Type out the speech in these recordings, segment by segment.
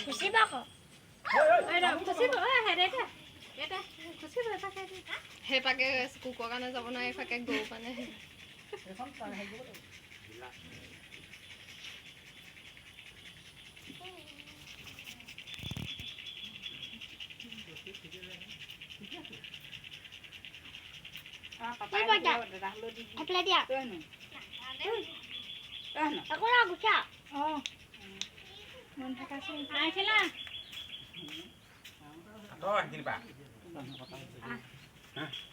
খুচিবা আকৌ সেইপাকে কুকুৰৰ কাৰণে যাব নোৱাৰি এইফাকে গৰু কাৰণে এপ্লাই দিয়া আকৌ না গুচা মন থাকাচোন আইছিলা Thôi, nhìn bà.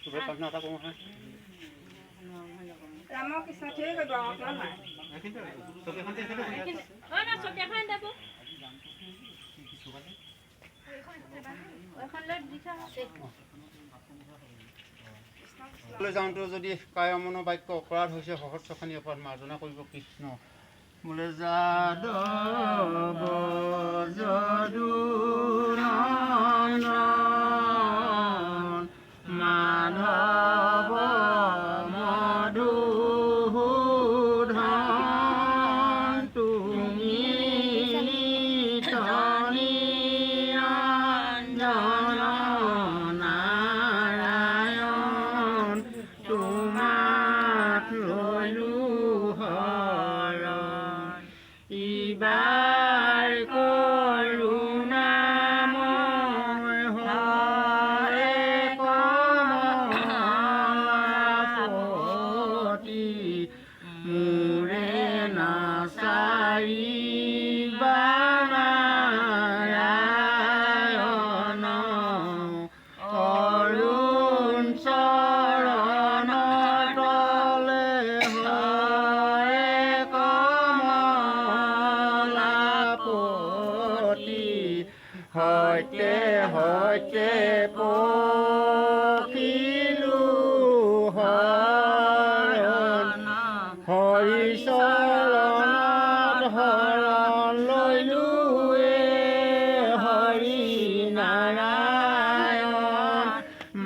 Tôi bắt nó ta cũng ha. Làm một cái sao thế cái bò nó lại. nó sụp đẹp hơn đây bố con lên đi sao লৈ যাওঁতে যদি কায়মনো বাক্য অপৰাধ হৈছে সহস্ৰখানি অপৰাধ মাৰ্জনা কৰিব কৃষ্ণ বোলে যাদৱ যদুনন্দন মাধৱ মধুসূদন তুমি নিৰঞ্জন নাৰায়ণ তোমাক লৈলো শৰণ ইবাৰ কৰোণাময় হৰে কমলাপতি মোৰে নাচাৰিবা নাৰায়ণ অৰুণ চৰণ তলে হৰে কমলাপতি সৈতে সৈতে পখিলো শৰণ হৰি চৰণত শৰণ লৈলো হৰি নাৰায়ণ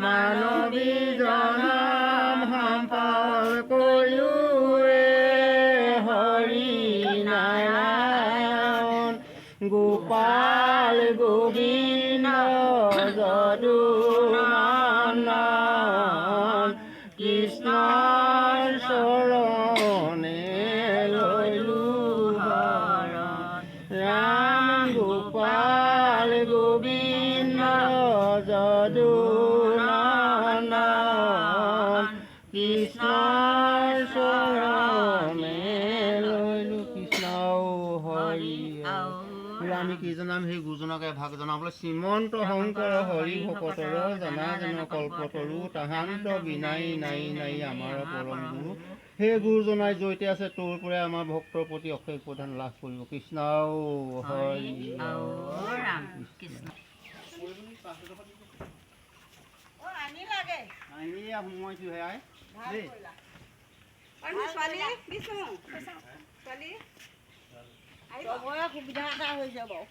মানৱী জনম সম্পল কৰিলো হৰি নাৰায়ণ গোপাল গোবিন্দ যদুনন্দন কৃষ্ণৰ চৰণে লৈলো শৰণ ৰাম গোপাল গোবিন্দ যদুনন্দন কৃষ্ণৰ চৰণে লৈলো কৃষ্ণ হৰি আমি কি জনাম সেই গুৰুজনকে ভাগ জনাবলৈ শ্ৰীমন্ত শংকৰ হৰি ভকতৰ জনা জন কল্পতৰু তাহান্ত বিনাই নাই নাই আমাৰ পৰম গুৰু সেই গুৰুজনাই জয়তে আছে তোৰ পৰাই আমাৰ ভক্তৰ প্ৰতি অশেষ প্ৰধান লাভ কৰিব কৃষ্ণ হৰি ৰাম কৃষ্ণ ও আনি লাগে আমি সময়টোহে আই দেই আমি ছোৱালী দিছো ছোৱালী চবৰে সুবিধা এটা হৈছে বাৰু